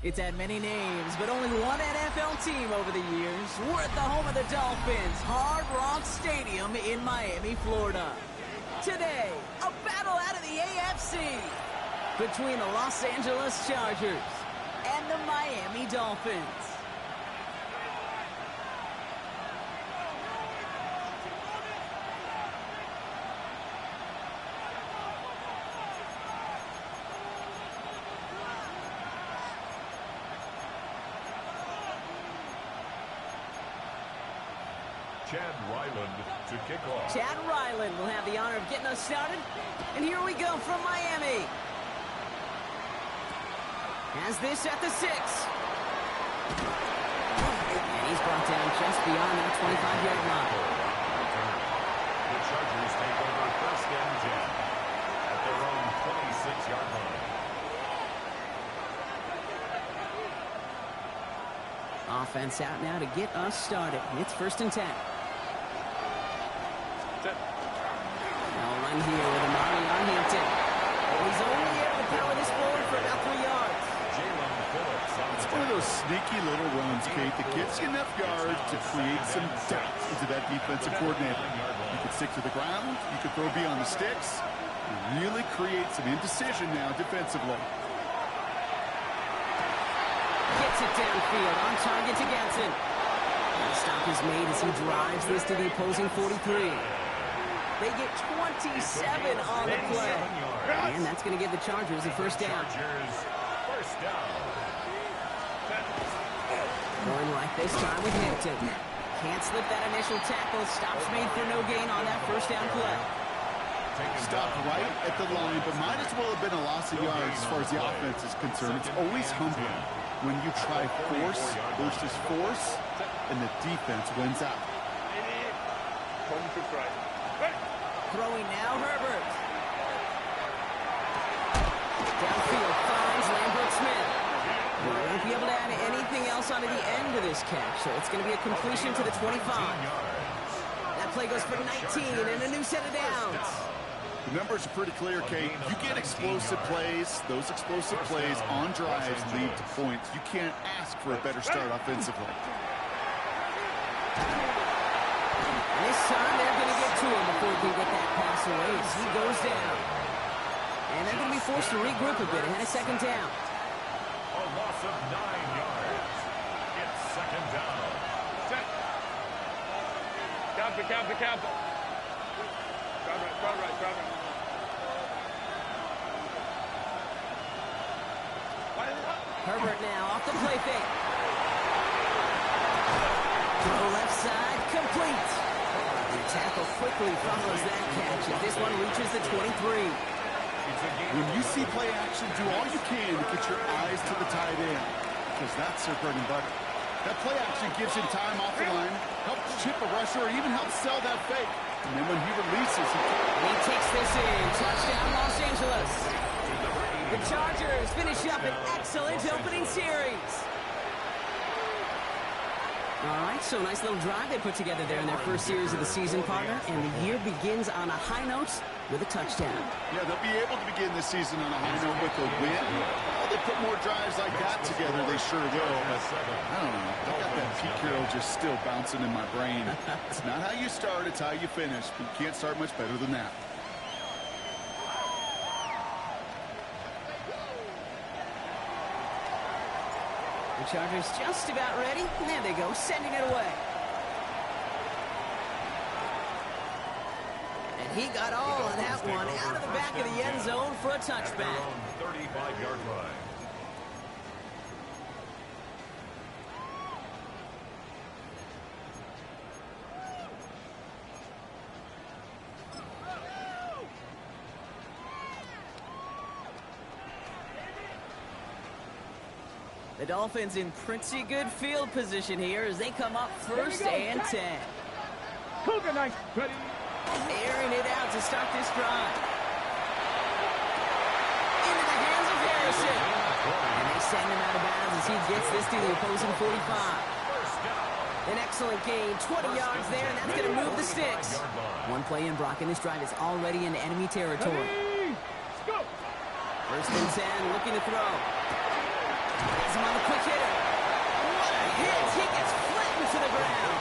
It's had many names, but only one NFL team over the years. We're at the home of the Dolphins, Hard Rock Stadium in Miami, Florida. Today, a battle out of the AFC between the Los Angeles Chargers and the Miami Dolphins. Chad Ryland to kick off. Chad Ryland will have the honor of getting us started. And here we go from Miami. Has this at the 6. And he's brought down just beyond that 25-yard line. The Chargers take over 1st and 10 at their own 26-yard line. Offense out now to get us started. It's 1st and 10. Now run here with Amari on Hampton. He's only able to power this forward for about 3 yards. It's one of those sneaky little runs, Kate, that gets you enough yards to create some doubt into that defensive coordinator. You could stick to the ground. You could throw beyond the sticks. You really create some indecision now defensively. Gets it downfield, on target to Gatson. The stop is made as he drives this to the opposing 43. They get 27 on the play. And that's going to give the Chargers a 1st down. Going right this time with Hampton. Can't slip that initial tackle. Stops made for no gain on that 1st down play. Stopped right at the line, but might as well have been a loss of yards as far as the offense is concerned. It's always humbling when you try force versus force, and the defense wins out. Throwing now, Herbert. Downfield finds Lambert-Smith. He won't be able to add anything else onto the end of this catch, so it's going to be a completion to the 25. That play goes for 19 and a new set of downs. The numbers are pretty clear, Kate. You get explosive plays. Those explosive plays on drives lead to points. You can't ask for a better start offensively. This time they're going to get to him before he can get that pass away as he goes down. And they're going to be forced to regroup a bit ahead of 2nd down. A loss of 9 yards. It's 2nd down. Cap. Drive right. Herbert now off the play fake. Throw left side, complete. The tackle quickly follows that catch as this one reaches the 23. When you see play action, do all you can to get your eyes to the tight end, because that's their bread and butter. That play action gives him time off the line, helps chip a rusher, or even helps sell that fake. And then when he releases, he takes this in. Touchdown, Los Angeles. The Chargers finish up an excellent opening series. All right, so nice little drive they put together there in their 1st series of the season, partner. And the year begins on a high note with a touchdown. Yeah, they'll be able to begin the season on a high note with a win. Well, they put more drives like that together, they sure will. But I don't know. I got that Pete Carroll just still bouncing in my brain. It's not how you start, it's how you finish. But you can't start much better than that. The Chargers just about ready. There they go, sending it away. And he got all of that one out of the back of the end zone for a touchback. 35-yard line. The Dolphins in pretty good field position here as they come up 1st and 10. Cougar night, ready. Airing it out to start this drive. Into the hands of Harrison. And they send him out of bounds as he gets this to the opposing 45. An excellent gain, 20 yards there, and that's going to move the sticks. One play in, Brock, and this drive is already in enemy territory. 1st and 10, looking to throw. As him on the quick hitter. What a hit! He gets flattened to the ground.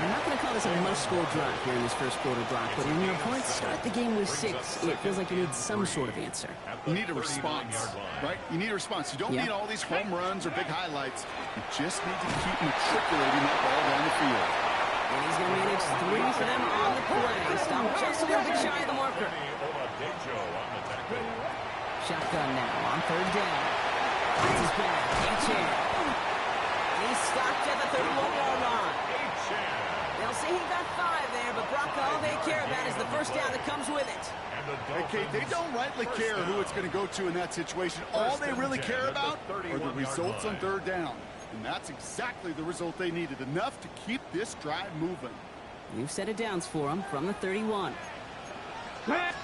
I'm not going to call this a must-score drive here in this first quarter, Brock, but when your opponents start the game with 6, it feels like you need some sort of answer. You need a response, right? You need a response. You don't need all these home runs or big highlights. You just need to keep matriculating that ball down the field. And he's going to manage 3 for them on the play. Stop just a little bit shy of the marker. Shotgun now on 3rd down. That's his back. A-Chan. And he's stopped at the 31-yard line. They'll say he got 5 there, but Brock, all they care about is the first down that comes with it. Okay, they don't rightly care who it's going to go to in that situation. All they really care about are the results on 3rd down. And that's exactly the result they needed. Enough to keep this drive moving. You've set it downs for him from the 31. That's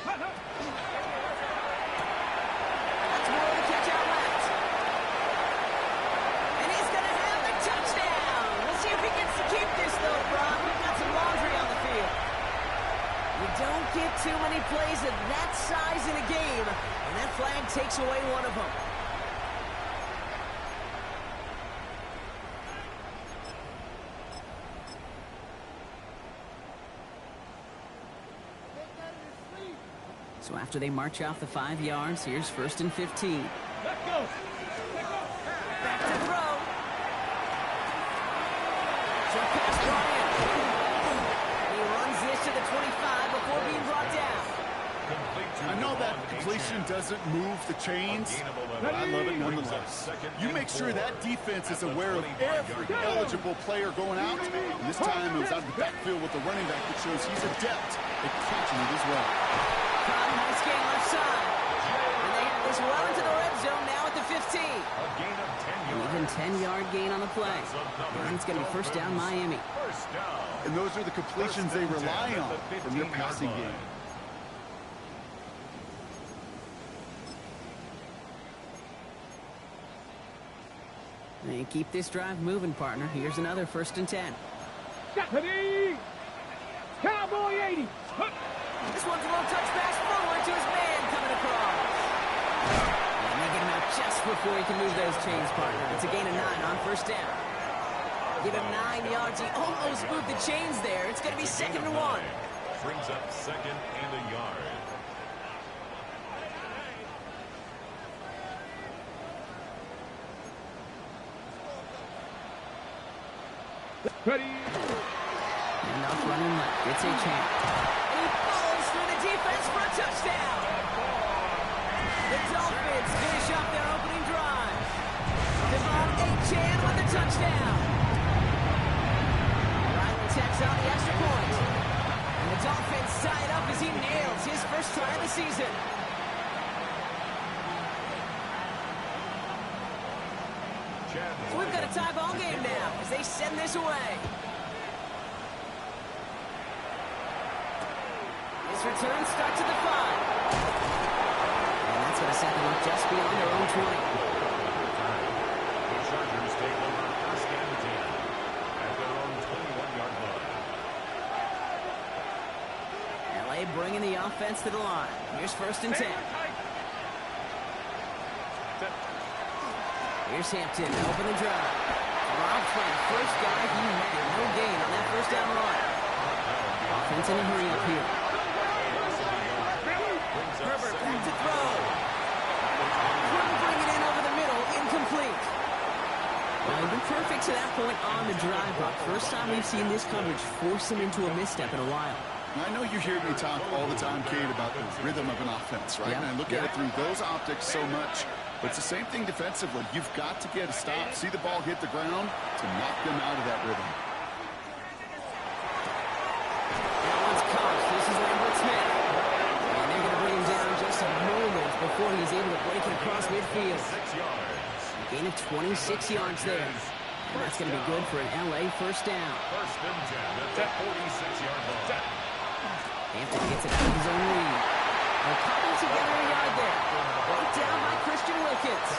more to catch out left. And he's going to have the touchdown. We'll see if he gets to keep this, though, Brock. We've got some laundry on the field. You don't get too many plays of that size in a game, and that flag takes away one of them. So after they march off the 5 yards, here's 1st and 15. Let's go. Back to throw. Short pass Bryant. He runs this to the 25 before being brought down. I know that completion doesn't move the chains, but I love it nonetheless. You make sure that defense is aware of every eligible player going out. And this time it was out of the backfield with the running back that shows he's adept at catching it as well. Nice game left side. And they have this well into the red zone now at the 15. An even 10-yard gain on the play. And it's going to be 1st down Miami. And those are the completions they rely on from their passing game. And keep this drive moving, partner. Here's another 1st and 10. Cowboy 80. This one's a little touch pass forward to his man coming across. And they get him out just before he can move those chains, partner. It's a gain of 9 on 1st down. Give him 9 yards. He almost moved the chains there. It's going to be 2nd and 1. Brings up 2nd and a yard. Ready. And off running left. It's A-Chan. He follows through the defense for a touchdown. The Dolphins finish up their opening drive. Devon A-Chan with the touchdown. Riley tacks on the extra point. And the Dolphins tie it up as he nails his first try of the season. So we've got a tie ball game now as they send this away. This return starts at the 5. And that's going to set them up just beyond their own 20. The Chargers take over 1st and 10 at their own 21-yard line. LA bringing the offense to the line. Here's 1st and 10. Here's Hampton, open the drive. Rob Flynn, first guy he had. No gain on that 1st down run. Offense in a hurry up here. Herbert back to throw. Couldn't bring it in over the middle. Incomplete. Well, he's been perfect to that point on the drive, Buck. First time we've seen this coverage force him into a misstep in a while. I know you hear me talk all the time, Kate, about the rhythm of an offense, right? Yep. And I look at it through those optics so much. But it's the same thing defensively. You've got to get a stop, see the ball hit the ground to knock them out of that rhythm. That one's caught. This is Lambert Smith. And they're going to bring him down just a moment before he's able to break it across midfield. 6 yards. A gain of 26 yards there. And that's going to be good for an LA 1st down. 1st and 10 at the 46-yard line. Hampton gets it out of his own lead. They're cobbled together a yard there. Brought down by Christian Wilkins.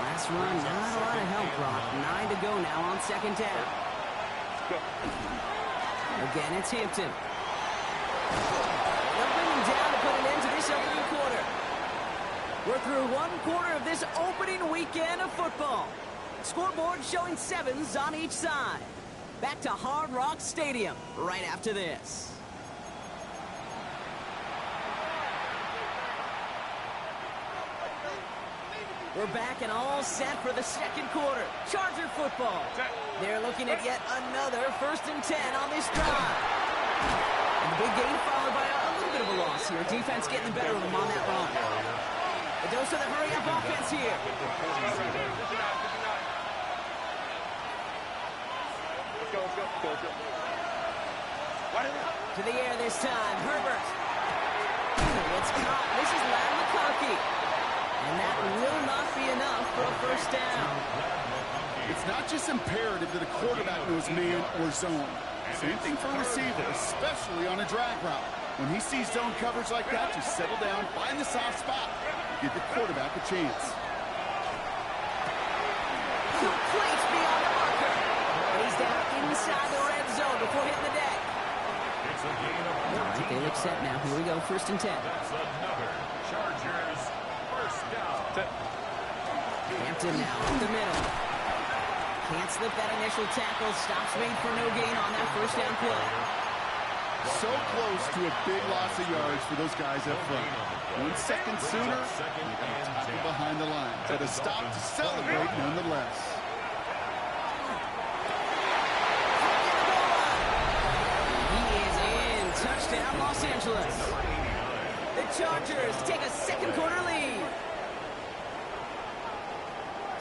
Last run, not a lot of help, Brock. 9 to go now on 2nd down. Again, it's Hampton. They'll bring him down to put an end to this opening quarter. We're through one quarter of this opening weekend of football. Scoreboard showing 7s on each side. Back to Hard Rock Stadium right after this. We're back and all set for the second quarter. Charger football. They're looking at yet another 1st and 10 on this drive. And the big game followed by a little bit of a loss here. Defense getting the better of them on that run. A dose of the hurry-up offense here. To the air this time. Herbert. It's caught. This is Larry McConkey. And that will not be enough for a 1st down. It's not just imperative that a quarterback knows man or zone. Same thing for a receiver, especially on a drag route. When he sees zone coverage like that, just settle down, find the soft spot, give the quarterback a chance. Complete beyond the marker. He's down inside the red zone before hitting the deck. It's a gain of 14. All right, they look set now. Here we go, 1st and 10. That's another Chargers 1st down. Hampton now up the middle. Can't slip that initial tackle. Stops made for no gain on that 1st down play. So close to a big loss of yards for those guys up front. 1 second sooner, and tackle behind the line. But a stop to celebrate nonetheless. He is in. Touchdown, Los Angeles. The Chargers take a second quarter lead.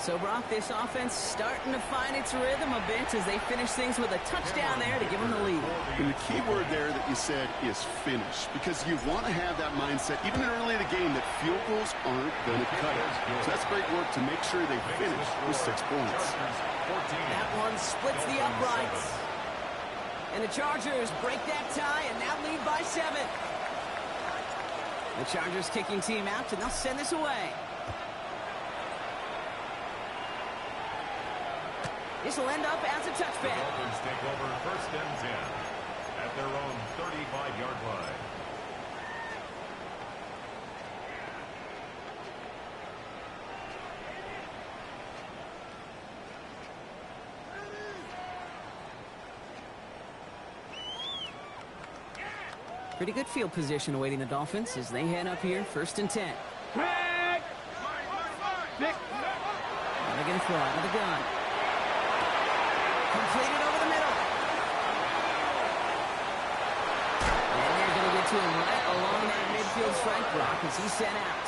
So, Brock, this offense starting to find its rhythm a bit as they finish things with a touchdown there to give them the lead. And the key word there that you said is finish, because you want to have that mindset, even early in the game, that field goals aren't going to cut it. So that's great work to make sure they finish with 6 points. That one splits the uprights. And the Chargers break that tie and now lead by 7. The Chargers kicking team out, and they'll send this away. This will end up as a touchback. The Dolphins take over 1st and 10 at their own 35-yard line. Pretty good field position awaiting the Dolphins as they head up here, 1st and 10. Drag. Six. Now they're going to throw out of the gun. Completed over the middle. And they're going to get to him right along that midfield strike block as he's sent out.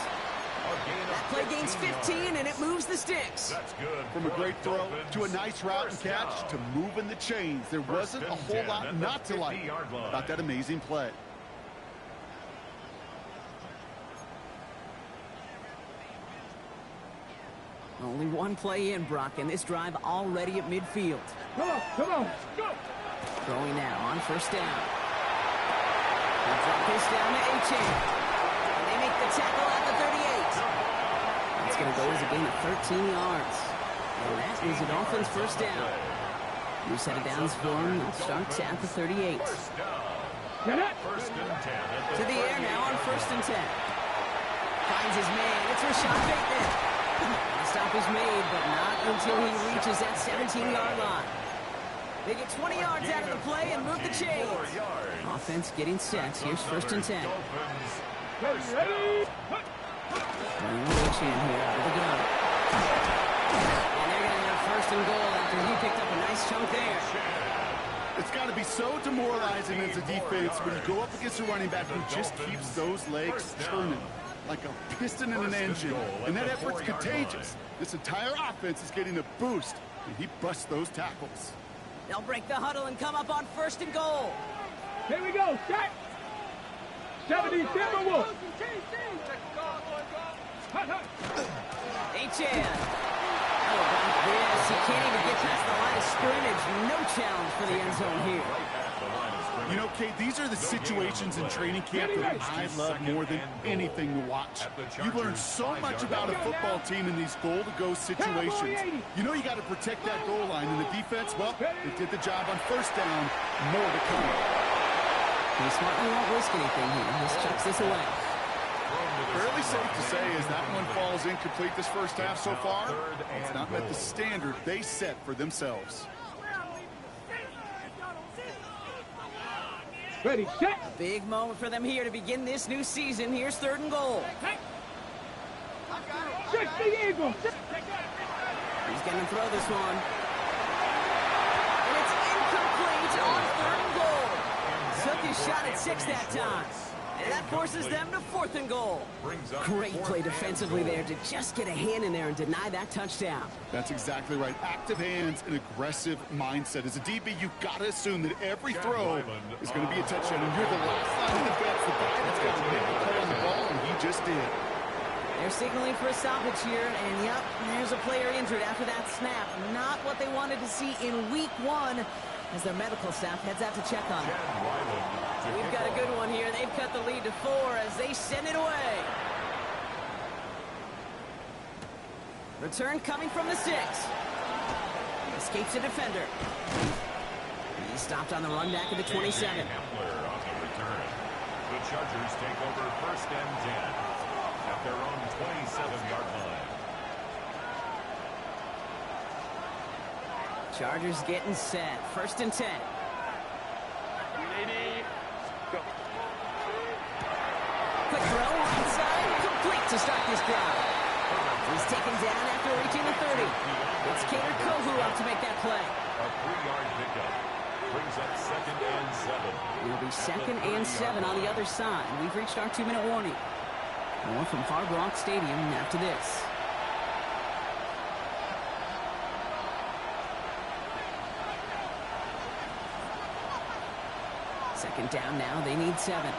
That play gains 15, and it moves the sticks. That's good. From a great throw to a nice route and catch to moving the chains. There wasn't a whole lot not to like about that amazing play. Only one play in, Brock, and this drive already at midfield. Come on, go! Throwing now on 1st down. They'll drop this down to Achan. And they make the tackle at the 38. That's going to go as a gain of 13 yards. And that is the Dolphins' 1st down. New set of downs for them. They'll start at the 38. Get it! 1st and 10. To the air now on 1st and 10. Finds his man. It's Rashad Bateman. The stop is made, but not until he reaches that 17-yard line. They get 20 yards out of the play and move the chains. Offense getting set. Here's 1st and 10. Ready? Chin here out of the gun. And they're going to have 1st and goal after he picked up a nice chunk there. It's got to be so demoralizing as a defense when you go up against a running back who just keeps those legs turning like a piston in an engine. And that effort's contagious. This entire offense is getting a boost, and he busts those tackles. They'll break the huddle and come up on 1st and goal. Here we go, set! 70 Timberwolves! Achan. How about this? He can't even get past the line of scrimmage. No challenge for the end zone here. You know, Kate, these are the situations in training camp that I love more than anything to watch. You learn so much about a football team in these goal-to-go situations. You know you got to protect that goal line, and the defense, well, they did the job on 1st down. More to come. He smartly won't risk anything here. Just chucks this away. Fairly safe to say as that one falls incomplete this first half so far. It's not met the standard they set for themselves. Ready, set. Big moment for them here to begin this new season. Here's 3rd and goal. Check the Eagles. He's going to throw this one. And it's incomplete on 3rd and goal. Took his shot at 6 that time. And that forces them to 4th and goal. Great play defensively there to just get a hand in there and deny that touchdown. That's exactly right. Active hands and aggressive mindset. As a DB, you've got to assume that every throw is going to be a touchdown. And you're the last line of defense, the guy that's got to make the play on the ball, and he just did. They're signaling for a stoppage here, and yep, there's a player injured after that snap. Not what they wanted to see in week 1 as their medical staff heads out to check on it. We've got a good one here. They've cut the lead to 4 as they send it away. Return coming from the 6. Escapes a defender. He's stopped on the run back at the 27. The Chargers take over 1st and 10 at their own 27-yard line. Chargers getting set. 1st and 10. Quick throw, right side, complete to start this drive. He's taken down after reaching the 30. It's Cater Kohu up to make that play. A 3-yard pickup brings up 2nd and 7. It'll be 2nd and 7 on the other side. We've reached our 2-minute warning. More from Hard Rock Stadium after this. Second down now. They need 7.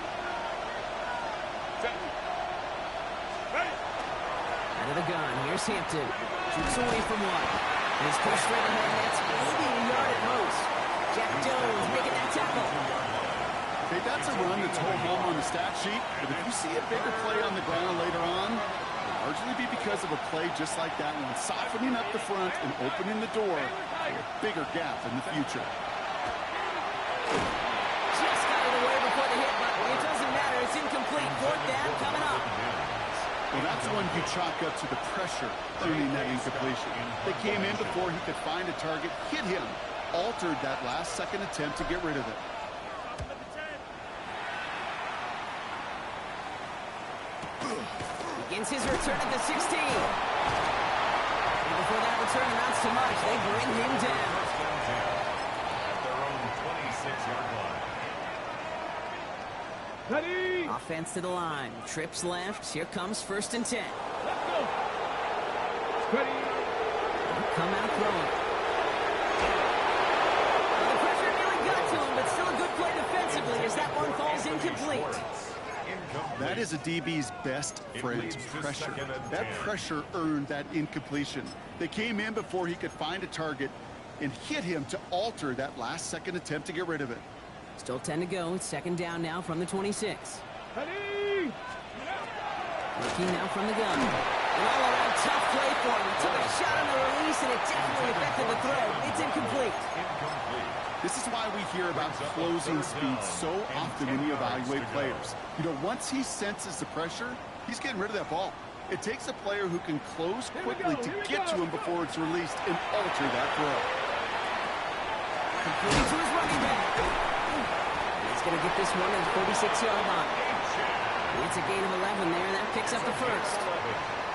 Out of the gun. Here's Hampton. Shoots away from 1. He's pushed straight ahead. That's maybe a yard at most. Jack Jones making that tackle. Okay, that's a run that's home on the stat sheet, but if you see a bigger play on the ground later on, it'll largely be because of a play just like that one, softening up the front and opening the door for a bigger gap in the future. Just got it away before the hit button. It doesn't matter. It's incomplete. 4th down coming up. Well, that's one you chalk up to the pressure earning that incompletion. They came in before he could find a target, hit him, altered that last-second attempt to get rid of it. Begins his return at the 16. And before that return amounts to much, they bring him down. At their own 26-yard line. Ready. Offense to the line. Trips left. Here comes 1st and 10. Let's go. Ready. Come out throwing. Well, the pressure nearly got to him, but still a good play defensively as that one falls incomplete. That is a DB's best friend, pressure. That pressure earned that incompletion. They came in before he could find a target and hit him to alter that last-second attempt to get rid of it. Still 10 to go. It's 2nd down now from the 26. Ready. Looking now from the gun. An all-around tough play for him. He took a shot on the release, and it definitely affected the throw. It's incomplete. This is why we hear about closing speed so often when you evaluate players. You know, once he senses the pressure, he's getting rid of that ball. It takes a player who can close quickly to get to him before it's released and alter that throw. Completing to his running back. He's going to get this one at the 46-yard line. It's a gain of 11 there, and that picks up the 1st.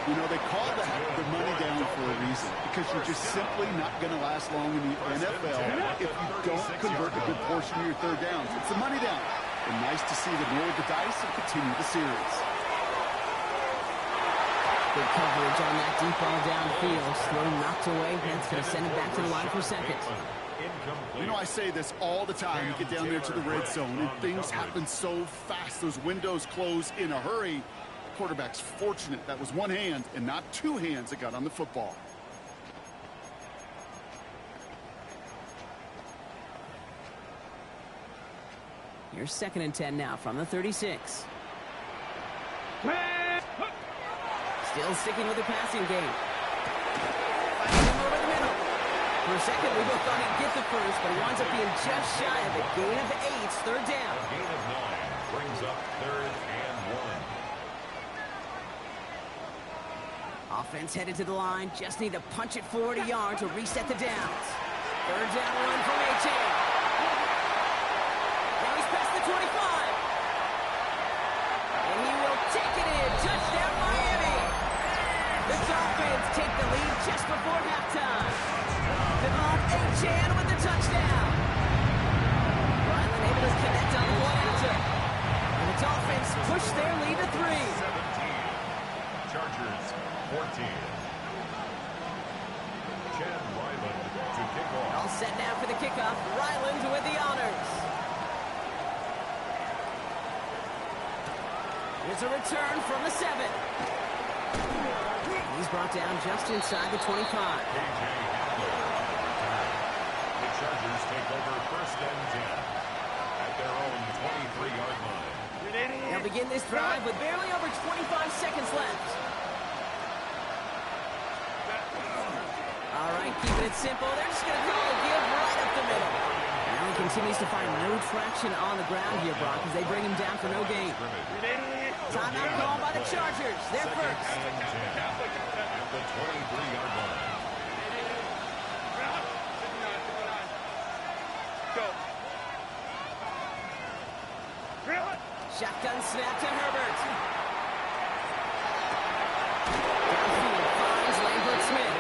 You know, they call that the money down for a reason, because you're just simply not going to last long in the NFL if you don't convert a good portion of your 3rd downs. It's the money down. And nice to see them roll the dice and continue the series. Good coverage on that deep ball downfield. Throw knocked away. That's going to send it back to the line for 2nd. You know, I say this all the time. You get down there to the red zone, and things happen so fast. Those windows close in a hurry. The quarterback's fortunate that was one hand and not 2 hands that got on the football. Here's 2nd and 10 now from the 36. Still sticking with the passing game. Finding him over the middle. For a second, we both thought he'd get the 1st, but he winds up being just shy of it. Gain of 8, 3rd down. A gain of 9 brings up 3rd and 1. Offense headed to the line. Just need to punch it forward a yard to reset the downs. Third down run from A-Chain. Now he's past the 25. And he will take it in. Touchdown, Miami. The Dolphins take the lead just before halftime. Devon A-Chain with the touchdown. Ryland able to connect on the one after. And the Dolphins push their lead to 3. 17. Chargers 14. Chad Ryland to kick off. All set now for the kickoff. Ryland with the honors. Here's a return from the 7. He's brought down just inside the 25. KJ Hamler on the return. The Chargers take over first and 10 at their own 23-yard line. They'll begin this drive with barely over 25 seconds left. All right, keeping it simple. They're just going to call a give right up the middle. Now he continues to find no traction on the ground here, Brock, as they bring him down for no gain. Timeout called by the Chargers. They're first. Second and 10 at the 23-yard line. Shotgun snap to Herbert. Downfield finds Lambert Smith.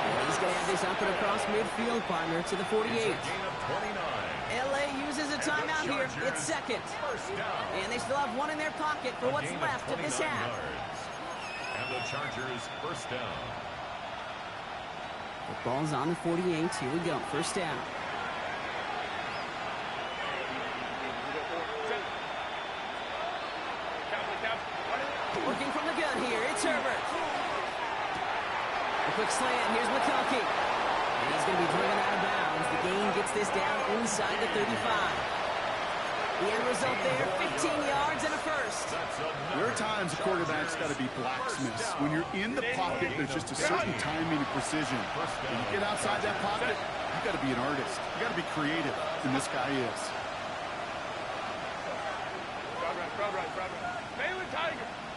And he's going to have this up and across midfield, partner, to the 48. It's a gain of 29. LA uses a timeout here. It's second. First down. And they still have one in their pocket for what's left of this half. And the Chargers first down. The ball's on the 48. Here we go. First down. Working from the gun here. It's Herbert. A quick slant. Here's McCulkey. And he's going to be driven out of bounds. The gain gets this down inside the 35. The end result there, 15 yards and a first. There are times a quarterback's got to be blacksmiths. When you're in the pocket, there's just a certain timing and precision. When you get outside that pocket, you've got to be an artist. You've got to be creative, and this guy is.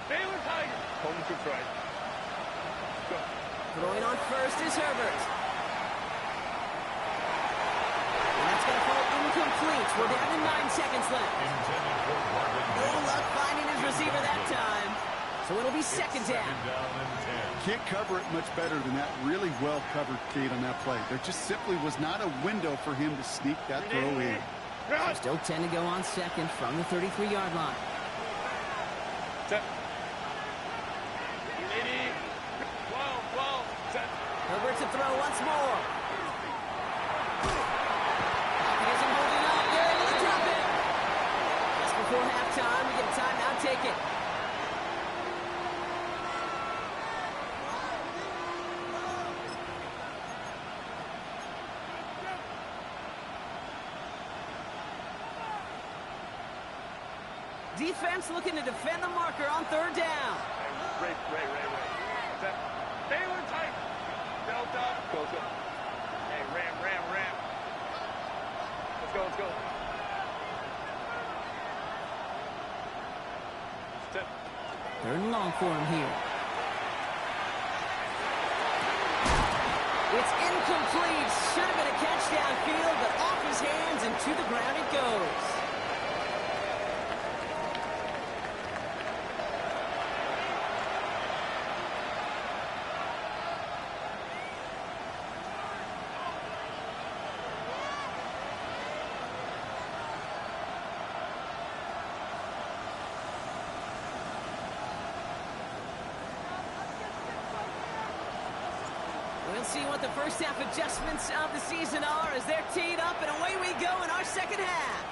Baylor Tiger. Home to try. Go. Throwing on first is Herbert. And that's going to fall incomplete. We're down to 9 seconds left. No luck finding his receiver that time. So it'll be second down. Can't cover it much better than that really well-covered Kate on that play. There just simply was not a window for him to sneak that throw in. So still 10 to go on second from the 33-yard line. Herbert to throw once more. Pocket isn't holding up. They're able to drop it. Just before halftime, we get a timeout taken. Defense looking to defend the marker on third down. Ray. Baylor tight. Belt up. Go. Hey, ram. Let's go. Step. Third and long for him here. It's incomplete. Should have been a catch downfield, but off his hands and to the ground it goes. We'll see what the first half adjustments of the season are as they're teed up, and away we go in our second half.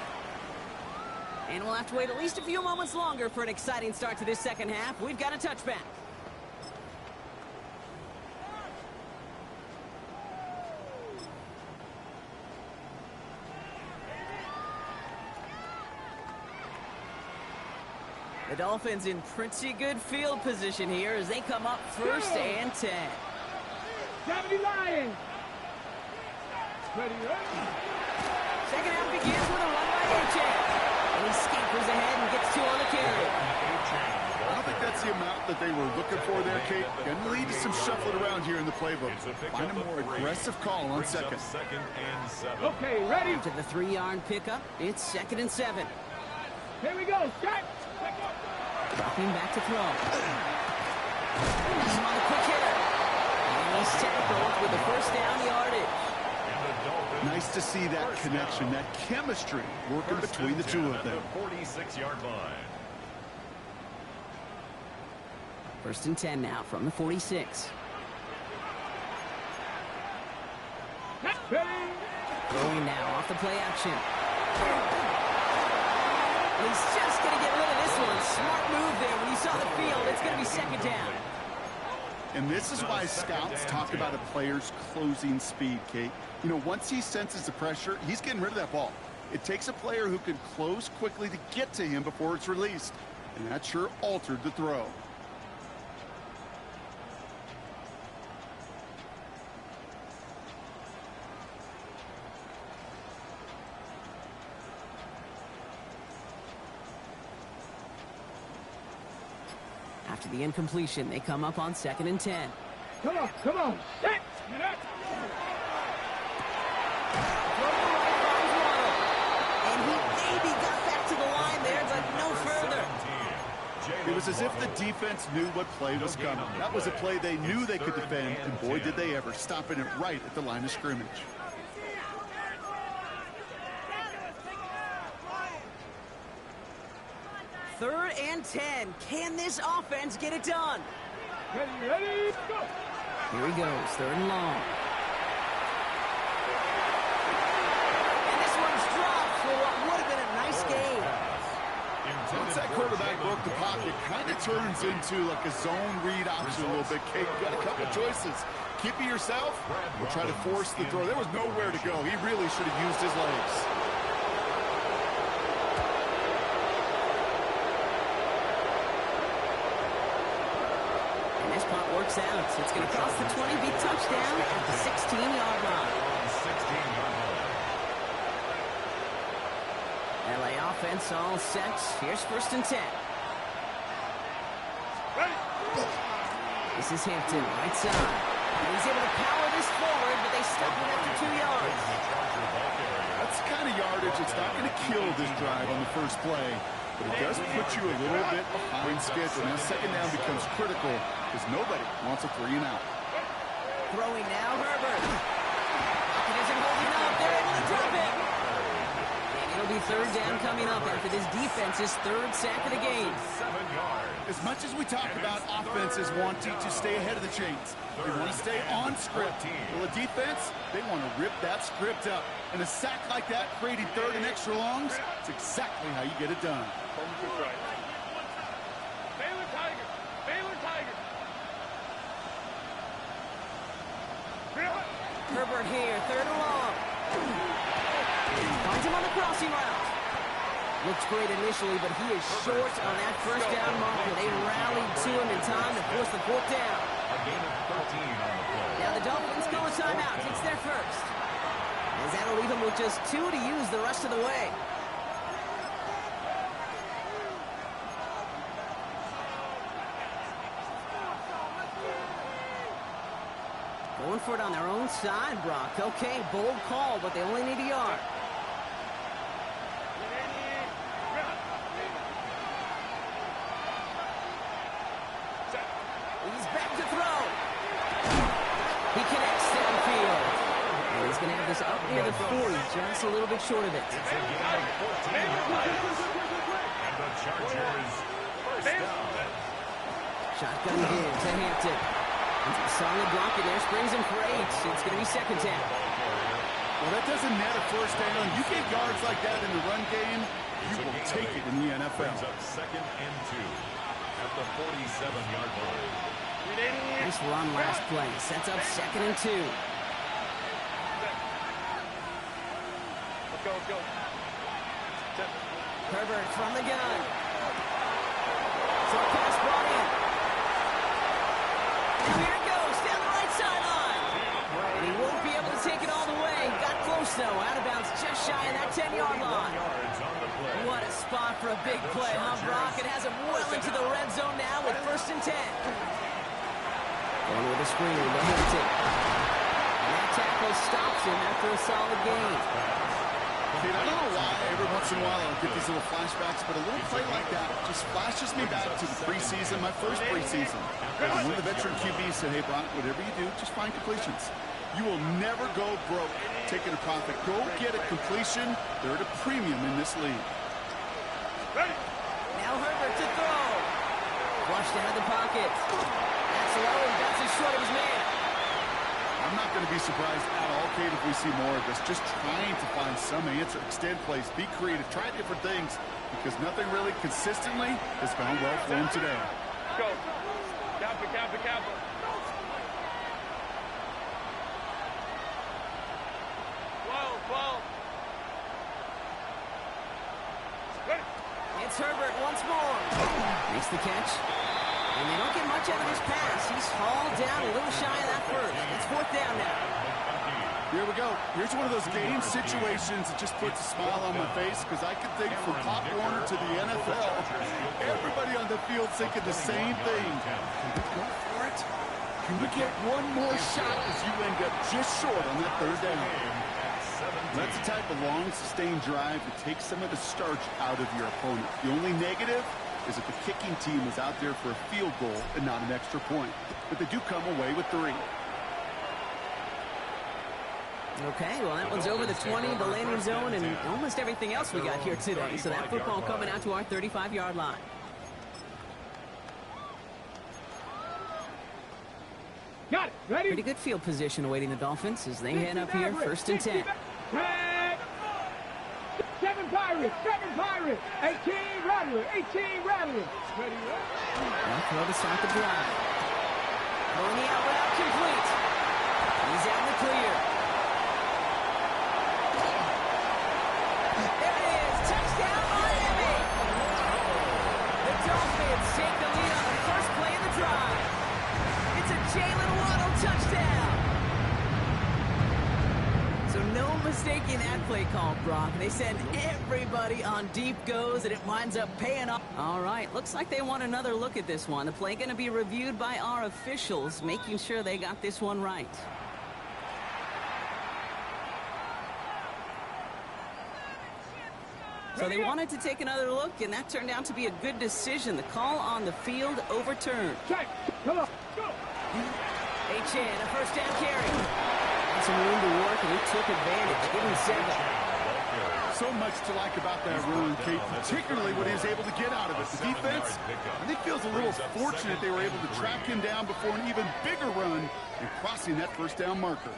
And we'll have to wait at least a few moments longer for an exciting start to this second half. We've got a touchback. The Dolphins in pretty good field position here as they come up first and 10. 70 Lions. Ready, Second half begins with a run by A-Chain. And he scampers ahead and gets 2 on the carry. I don't think that's the amount that they were looking for there, Kate. Gonna lead to some shuffling around here in the playbook. Find a more aggressive call on second. Okay, ready? To the 3-yard pickup, it's 2nd and 7. Here we go. Shot. Dropping back to throw. This is on the quick hitter. And he's tackled with the first down yardage. Nice to see that connection, that chemistry working between the two of them. 46-yard line. 1st and 10 now from the 46. Going now off the play action. He's just going to get rid of this one. Smart move there. When you saw the field, it's going to be 2nd down. And this is why scouts talk about a player's closing speed, Kate. You know, once he senses the pressure, he's getting rid of that ball. It takes a player who can close quickly to get to him before it's released. And that sure altered the throw. After the incompletion, they come up on 2nd and 10. Come on, come on. Set. And he maybe got back to the line there, but no further. It was as if the defense knew what play was coming. That was a play they knew they could defend, and boy, did they ever, stopping it right at the line of scrimmage. Third and 10. Can this offense get it done? Ready, go. Here he goes, 3rd and long. And this one's dropped for what would have been a nice game. Once that quarterback broke the pocket, kind of turns into like a zone read option a little bit. Kate, you got a couple choices. Keep it yourself or try to force the throw. There was nowhere to go. He really should have used his legs. This punt works out. It's going to cross the 20, be touchdown at the 16-yard line. LA offense all set. Here's 1st and 10. This is Hampton, right side. And he's able to power this forward, but they stop him after 2 yards. That's the kind of yardage it's not going to kill this drive on the first play. But it does put you a little bit behind schedule. Now 2nd down becomes critical because nobody wants a 3 and out. Throwing now, Herbert. Pocket isn't holding up. They're able to drop it. And it'll be 3rd down coming up after this defense's 3rd sack of the game. As much as we talk about offenses wanting to stay ahead of the chains, they want to stay on script. Well, the defense, they want to rip that script up. And a sack like that, creating 3rd and extra longs, it's exactly how you get it done. Baylor Tiger. Baylor Tiger. Herbert here, 3rd and long. Finds him on the crossing route. Looks great initially, but he is short on that 1st down marker. They rallied to him in time to force the 4th down. A gain of 13 on the play. Now the Dolphins go a timeout. It's their first. As that'll leave them with just 2 to use the rest of the way. Going for it on their own side, Brock. Okay, bold call, but they only need a yard. He's back to throw. He connects downfield. And he's going to have this up near the 40, just a little bit short of it. It's a gain of 14 yards. And the Chargers first down. Shotgun give to Hampton. Solid block in there, springs him for 8. It's going to be 2nd down. Well, that doesn't net a 1st down. You get yards like that in the run game, you will take it in the NFL. Brings up 2nd and 2 at the 47-yard line. Nice run last play. Sets up 2nd and 2. Let's go. Herbert from the gun. Short pass brought in. Now here it goes down the right sideline. And he won't be able to take it all the way. Got close though. Out of bounds just shy of that 10-yard line. What a spot for a big play, huh, Brock? It has him well into the red zone now with 1st and 10. Going with a screen, but hits it. And that tackle stops him after a solid gain. Dude, I don't know why every once in a while I'll get these little flashbacks, but a little play like that just flashes me back to the preseason, my first preseason. And one of the veteran QBs said, hey, Brock, whatever you do, just find completions. You will never go broke taking a profit. Go get a completion. They're at a premium in this league. Now Herbert to throw. Flushed out of the pocket. That's low and bounces short of his man. I'm not going to be surprised at all, Kate, if we see more of this. Just trying to find some answer, extend plays, be creative, try different things, because nothing really consistently has gone well for him today. Go. Kappa, kappa, kappa. It's Herbert once more. Makes the catch. And they don't get much out of his pass. He's hauled down a little shy of that first. It's 4th down now. Here we go. Here's one of those game situations that just puts a smile on my face, because I can think from Pop Warner to the NFL, everybody on the field thinking the same thing. Can we go for it? Can we get one more shot as you end up just short on that 3rd down? That's the type of long, sustained drive that takes some of the starch out of your opponent. The only negative is that the kicking team is out there for a field goal and not an extra point. But they do come away with 3. Okay, well, that one's over the 20, the landing zone, and almost everything else we got here today. So that football coming out to our 35-yard line. Got it. Ready? Pretty good field position awaiting the Dolphins as they head up here, 1st and 10. 7 Pirates, 18 Rattlers, 18 Rattlers. Ready, Well, throw to start the drive. Going the out route complete. He's out in the clear. There it is. Touchdown, Miami. The Dolphins take the lead on the first play of the drive. It's a Jalen Waddle touchdown. So no mistaking that play call, Brock. They send everybody on deep goes, and it winds up paying off. All right, looks like they want another look at this one. The play going to be reviewed by our officials, making sure they got this one right. So they wanted to take another look, and that turned out to be a good decision. The call on the field overturned. check. Come on. Go. H.N., a 1st down carry. Had some room to work, and he took advantage. Give him 7. So much to like about that run, Kate, particularly what he was able to get out of it. The defense, I think, feels a little fortunate they were able to track him down before an even bigger run and crossing that 1st down marker.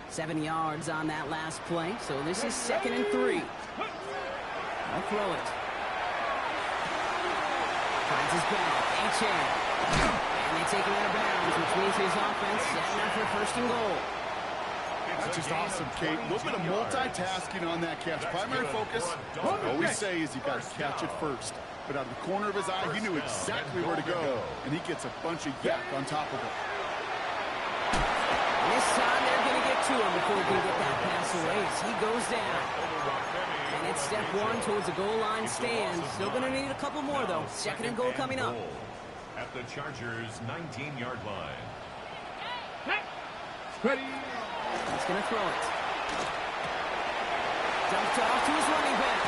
7 yards on that last play, so this is 2nd and 3. I'll throw it. Finds his back. H.N. And they take him out of bounds, which means his offense setting up for 1st and goal. That's just awesome, Kate. A little bit of multitasking on that catch. Primary focus, I always say, is you got to catch it first. But out of the corner of his eye, he knew exactly where to go, and he gets a bunch of yak on top of it. This time they're going to get to him before he can get that pass away as he goes down. And it's step 1 towards the goal line stand. Still going to need a couple more, though. 2nd and goal coming up. At the Chargers' 19-yard line. Ready. He's going to throw it. Dumped off to his running back.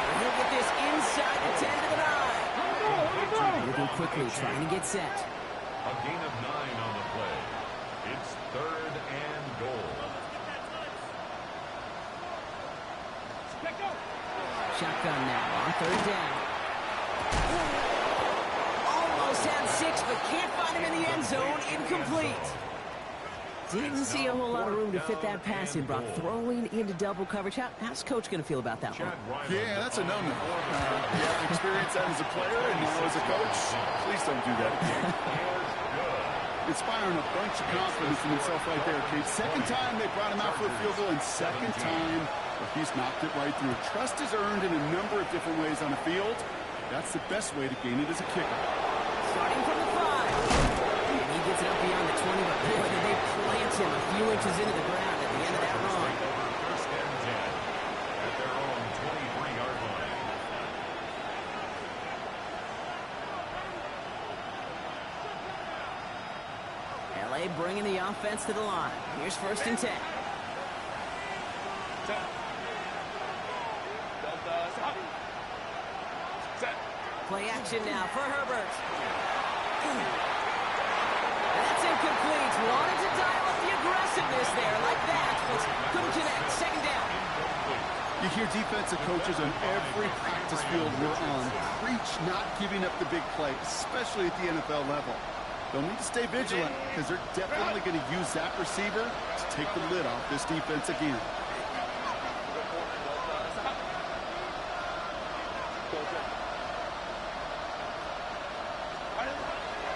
And he'll get this inside the 10 to the 9. Moving quickly, trying to get set. A gain of 9 on the play. It's 3rd and goal. Shotgun now on 3rd down. Almost had 6, but can't find him in the end zone. Incomplete. Didn't see a whole lot of room to fit that pass in, Brock. Throwing into double coverage. How's Coach going to feel about that one? Yeah, that's a no-no. You have experience that as a player and now as a coach. Please don't do that again. Inspiring a bunch of confidence in himself right there, Kate. 2nd time they brought him out for a field goal, and 2nd time he's knocked it right through. Trust is earned in a number of different ways on the field. That's the best way to gain it as a kicker. Starting from the 5. And he gets it up beyond the 20, but boy, did they plant him a few inches into the ground at the end of that run. First and 10 at their own 23-yard line. bringing the offense to the line. Here's 1st and 10. Play action now for Herbert. That's incomplete. Wanted to dial up the aggressiveness there like that, but couldn't connect. 2nd down. You hear defensive coaches on every practice field we're on preach not giving up the big play, especially at the NFL level. They'll need to stay vigilant because they're definitely going to use that receiver to take the lid off this defense again.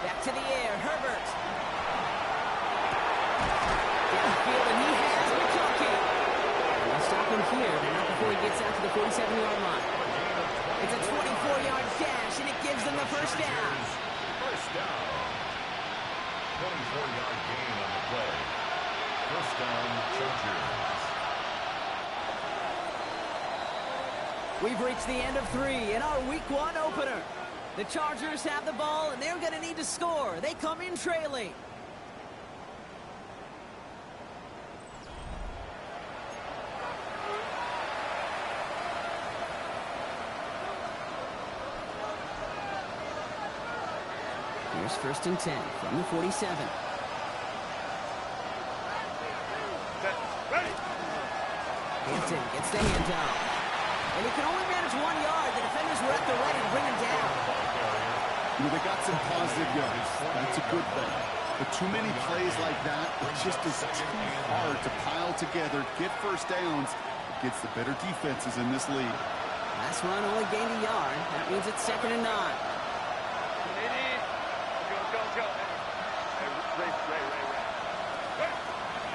Back to the air, Herbert. Downfield, and he has McConkey. They'll stop him here, but not before he gets out to the 47-yard line. It's a 24-yard dash, and it gives them the 1st down. 1st down. 24-yard gain on the play. 1st down, Chargers. We've reached the end of 3 in our Week 1 opener. The Chargers have the ball, and they're going to need to score. They come in trailing. Here's 1st and 10 from the 47. Hampton gets the handoff. And he can only manage 1 yard. The defenders were at the ready to bring him down. You know, they got some positive yards. That's a good thing. But too many plays like that, it just is too hard to pile together, get 1st downs against the better defenses in this league. Last run only gained a yard. That means it's 2nd and 9.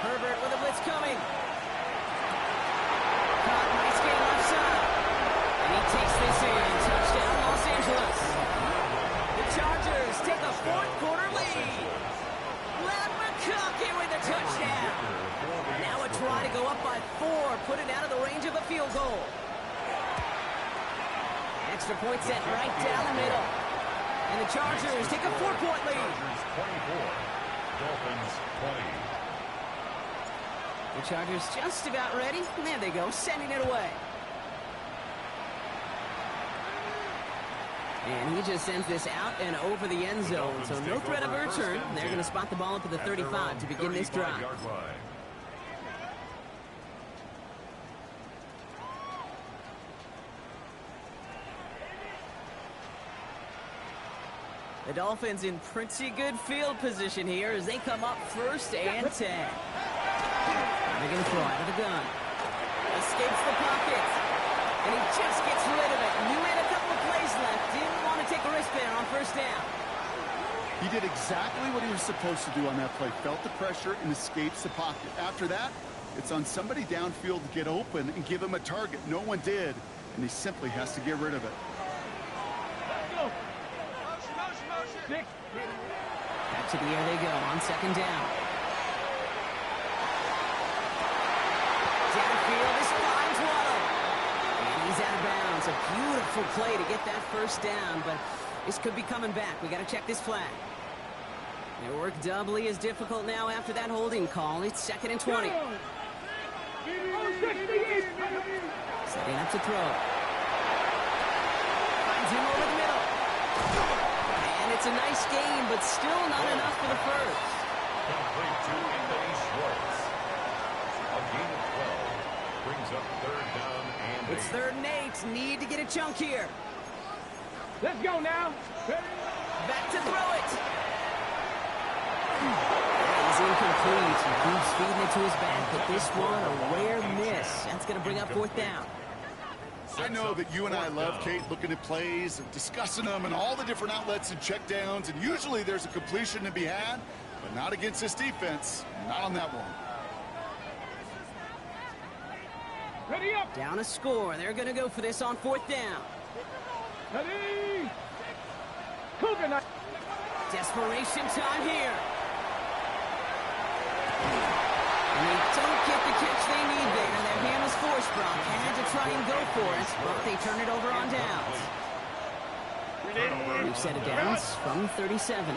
Herbert with a blitz coming. Caught, nice gain left side. And he takes this in. Touchdown, Los Angeles. The Chargers take a 4th quarter lead. Glad McConkey with the touchdown. Now a try to go up by 4. Put it out of the range of a field goal. Extra point set right down the middle. And the Chargers take a 4-point lead. Chargers 24. Dolphins 20. The Chargers just about ready. And there they go, sending it away. And he just sends this out and over the end zone. So no threat of a return. They're going to spot the ball up at the 35 to begin this drive. The Dolphins in pretty good field position here as they come up 1st and 10. They're going to throw out of the gun. Escapes the pocket. And he just gets rid of it. You had a couple of plays left. Didn't want to take a risk there on 1st down. He did exactly what he was supposed to do on that play. Felt the pressure and escapes the pocket. After that, it's on somebody downfield to get open and give him a target. No one did, and he simply has to get rid of it. Back to the air they go on 2nd down. Downfield, this finds Waddle. And he's out of bounds. A beautiful play to get that 1st down, but this could be coming back. We got to check this flag. Their work doubly as difficult now after that holding call. It's 2nd and 20. Setting up to throw. Finds him over the middle. And it's a nice game, but still not enough for the 1st. Complete to Anthony Schwartz. A gain of 12 brings up 3rd down and 8. It's 3rd and 8. Need to get a chunk here. Let's go now. Back to throw it. He's incomplete. He keeps feeding it to his back, but this one a rare miss. That's going to bring up 4th down. I know that you and I love, Kate, looking at plays and discussing them and all the different outlets and checkdowns, and usually there's a completion to be had, but not against this defense. Not on that one. Ready up. Down a score. They're going to go for this on 4th down. Ready. Cougar. Desperation time here. And they don't get the catch they need there. Their hand was forced, Brock. Had to try and go for it, but they turn it over on downs. New set of downs from 37.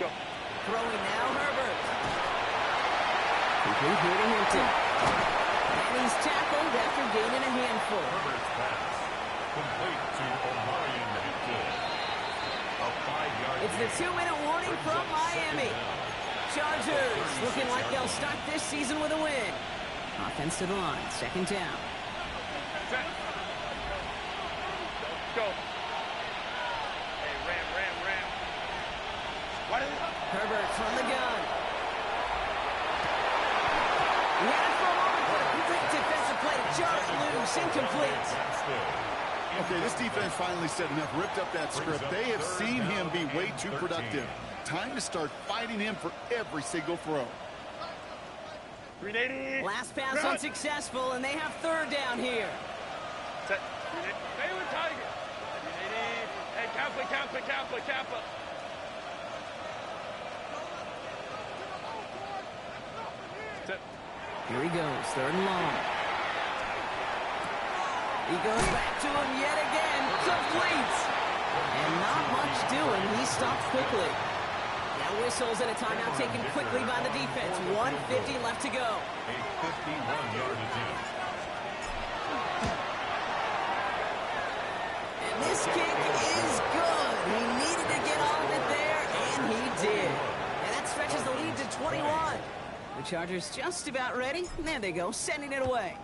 Go. Throwing now, Herbert. Complete here to Hinton. And he's tackled after gaining a handful. Herbert's pass. Complete to Omarion Hinton. A 5-yard It's the 2-minute warning from Miami. Chargers looking like they'll start this season with a win. Offense to the line, second down. Set. Go. Hey, ram. What is it? Herbert from the gun. He had it for a moment, but a complete defensive play to jar it loose, incomplete. Okay, this defense finally said enough, ripped up that script. They have seen him be way too productive. Time to start fighting him for every single throw. 380. Last pass unsuccessful, and they have third down here. Set. 380. Baylor Tiger. 380. Hey, Kappa. Set. Here he goes, third and long. He goes back to him yet again, complete. And not much doing, he stopped quickly. Now whistles and a timeout taken quickly by the defense. 1:50 left to go. A 51-yard attempt. And this kick is good. He needed to get all of it there, and he did. And that stretches the lead to 21. The Chargers just about ready. There they go, sending it away.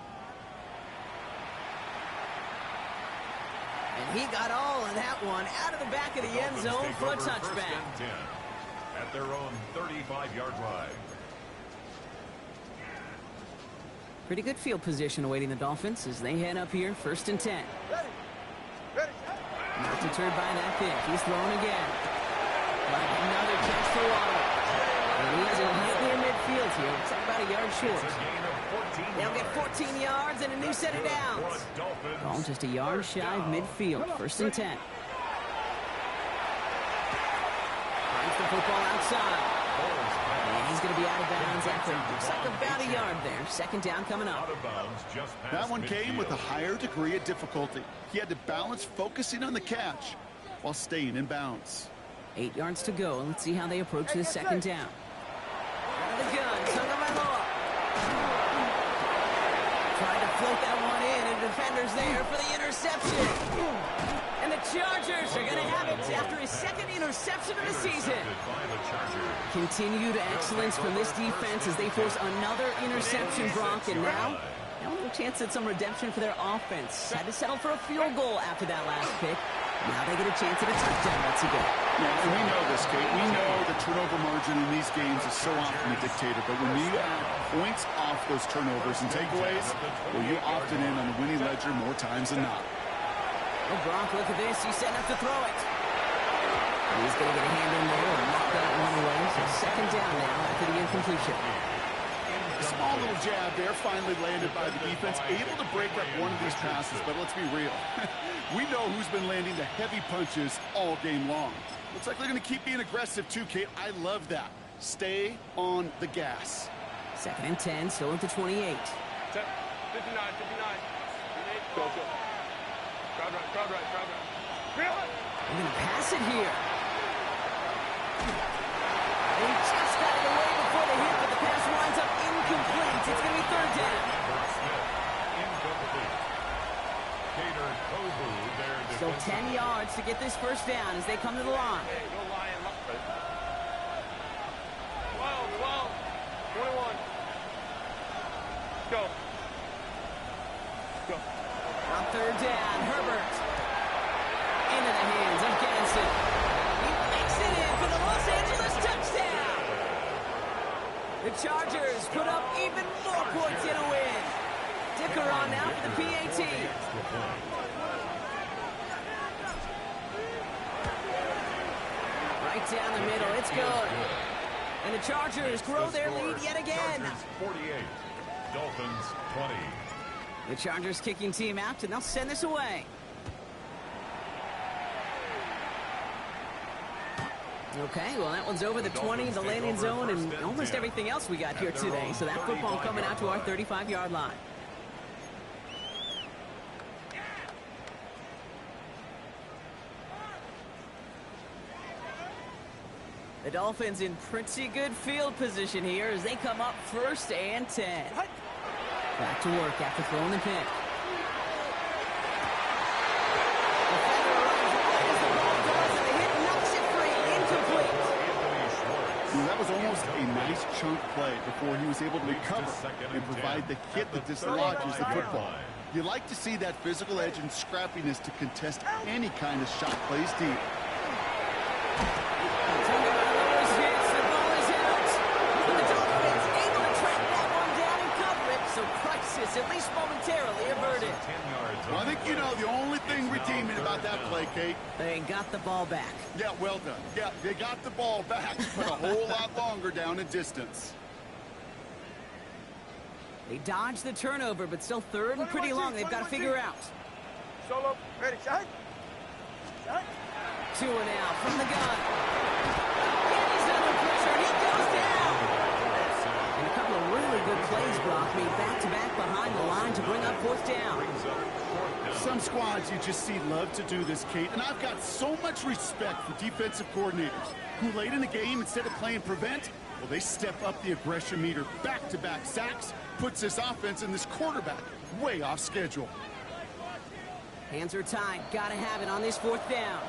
And he got all of that one out of the back of the end zone for a touchback. First and 10 at their own 35-yard line. Pretty good field position awaiting the Dolphins as they head up here, first and 10. Ready. Not deterred by that pick. He's throwing again. But another catch for Waddle. And he has a hit near midfield here. It's about a yard short. It's a gain of 14 They'll get 14 yards and a new set of downs. Ball just a yard shy of midfield. First and 10. Finds the football outside. And he's going to be out of bounds after looks like about a yard there. Second down coming up. Out of bounds just past That one came with a midfield. higher degree of difficulty. He had to balance focusing on the catch while staying in bounds. 8 yards to go. Let's see how they approach this second down. Out of the gun, Tagovailoa. Tried to float that one in, and defenders there for the interception. And the Chargers are going to have it after his second interception of the season. By the Chargers. Continued excellence from this defense as they force another interception, Brock, and now a chance at some redemption for their offense. Had to settle for a field goal after that last pick. Now they get a chance at a touchdown once again. Yeah, and we know this, Kate. We know the turnover margin in these games is so often a dictator, but when you add points off those turnovers and takeaways, well, you often end on the winning ledger more times than not. Oh, Brock, look at this. He's setting up to throw it. He's going to get a hand in there and knock that one away. So second down now after the incompletion. A small little jab there finally landed by the defense, able to break up one of these passes, but let's be real. We know who's been landing the heavy punches all game long. Looks like they're going to keep being aggressive too, Kate. I love that. Stay on the gas. Second and 10, still at the 28. 59. Go. Crowd right. Really? They're going to pass it here. He just got it away before the hit, but the pass winds up incomplete. It's going to be third down. Incomplete. Gator Kovu, their So defensive 10 yards to get this first down as they come to the line. Hey, go Lion. 12. 21. Go. On third down, Herbert. Into the hands of Ganson. He makes it in for the Los Angeles touchdown. The Chargers put up even more points in a win. Dicker on now for the PAT. Right down the middle, it's good. And the Chargers grow their lead yet again. Chargers 48, Dolphins 20. The Chargers kicking team out, and they'll send this away. Okay, well, that one's over the 20, the landing zone, and almost everything else we got here today. So that football coming out to our 35-yard line. The Dolphins in pretty good field position here as they come up 1st and 10. Back to work after throwing the pick. Defender runs right as the ball does, and the hit knocks it free. Incomplete. That was almost a nice chunk play before he was able to recover and provide the hit that dislodges the football. You like to see that physical edge and scrappiness to contest any kind of shot plays deep. At least momentarily averted. Well, I think you know the only thing redeeming about that play, Kate. They got the ball back. Yeah, well done. Yeah, they got the ball back, but a whole lot longer down in distance. They dodged the turnover, but still 3rd and pretty long. They've got to figure out. Solo, ready, shot. Shot. 2 and out from the gun. And he's under pressure, and he goes down. And a couple of really good plays, Brock, made back-to-back behind the line to bring up 4th down. Some squads you just see love to do this, Kate, and I've got so much respect for defensive coordinators who late in the game, instead of playing prevent, well, they step up the aggression meter. Back-to-back sacks puts this offense and this quarterback way off schedule. Hands are tied. Got to have it on this 4th down.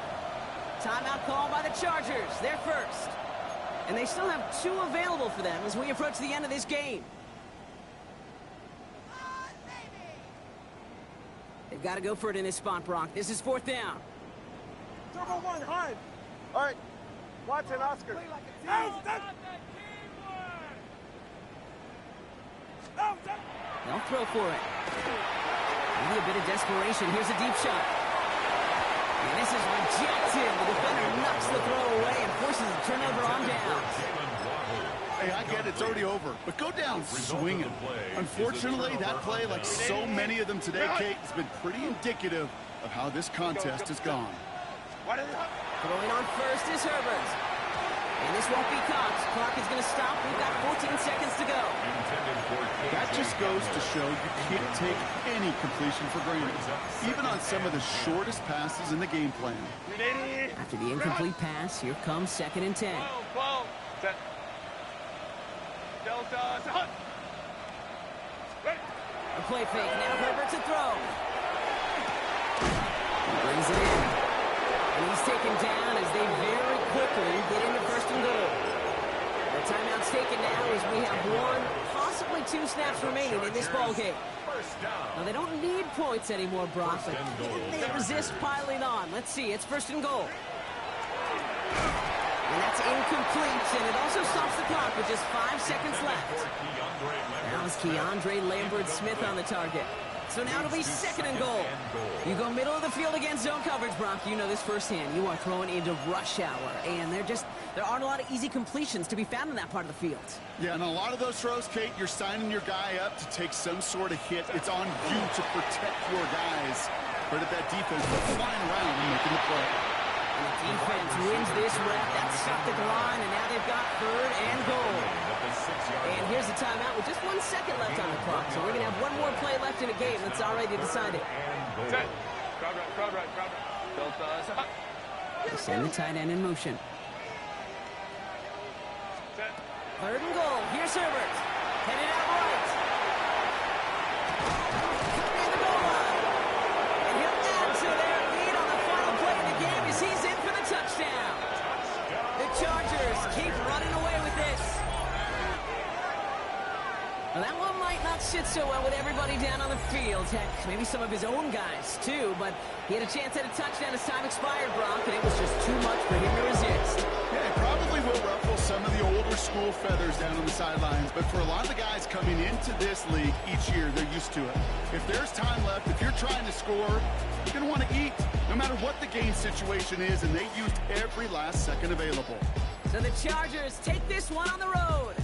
Timeout called by the Chargers. They're first. And they still have 2 available for them as we approach the end of this game. They've got to go for it in this spot, Brock. This is 4th down. Turbo 1, hard. All right. Watson, Oscar. They'll throw for it. Maybe a bit of desperation. Here's a deep shot. And this is rejected. The defender knocks the throw away and forces a turnover on downs. Hey, I get it. It's already over. But go down swinging. Unfortunately, that play, like so many of them today, Kate, has been pretty indicative of how this contest has gone. Throwing on first is Herbert. And this won't be caught. Clock is going to stop. We've got 14 seconds to go. That just goes to show you can't take any completion for granted, even on some of the shortest passes in the game plan. After the incomplete pass, here comes 2nd and 10. Set. Delta, set. A play fake. Now Herbert to throw. He brings it in. And he's taken down as they very quickly get into 1st and goal. The timeout's taken now as we have 1, possibly 2 snaps remaining in this ballgame. Now, they don't need points anymore, Brock, but can they resist piling on? Let's see. It's 1st and goal. And that's incomplete, and it also stops the clock with just 5 seconds left. That was Keandre Lambert-Smith on the target. So now it'll be 2nd and goal. You go middle of the field against zone coverage, Brock. You know this firsthand. You are throwing into rush hour, and there aren't a lot of easy completions to be found in that part of the field. Yeah, and a lot of those throws, Kate, you're signing your guy up to take some sort of hit. It's on you to protect your guys. Credit that defense for flying around and making the play. And the defense wins this rep. That's stopped at the line, and now they've got 3rd and goal. And here's the timeout with just 1 second left on the clock. So we're going to have 1 more play left in a game that's already decided. Set. Crowd right. Delta, set. They send the tight end in motion. Set. 3rd and goal. Here's Herbert. Headed out right. In the goal line. And he'll add to their lead on the final play of the game as he's in for the touchdown. The Chargers keep running away with this. Well, that one might not sit so well with everybody down on the field. Heck, maybe some of his own guys, too. But he had a chance at a touchdown as time expired, Brock, and it was just too much for him to resist. Yeah, it probably will ruffle some of the older school feathers down on the sidelines. But for a lot of the guys coming into this league each year, they're used to it. If there's time left, if you're trying to score, you're going to want to eat, no matter what the game situation is, and they used every last second available. So the Chargers take this one on the road.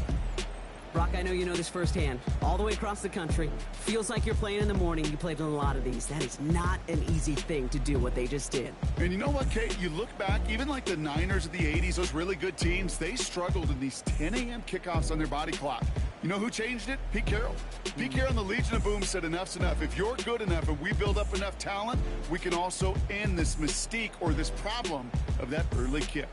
Brock, I know you know this firsthand. All the way across the country. Feels like you're playing in the morning. You played in a lot of these. That is not an easy thing to do what they just did. And you know what, Kate? You look back, even like the Niners of the 80s, those really good teams, they struggled in these 10 a.m. kickoffs on their body clock. You know who changed it? Pete Carroll. Pete Carroll and the Legion of Boom said enough's enough. If you're good enough and we build up enough talent, we can also end this mystique or this problem of that early kick.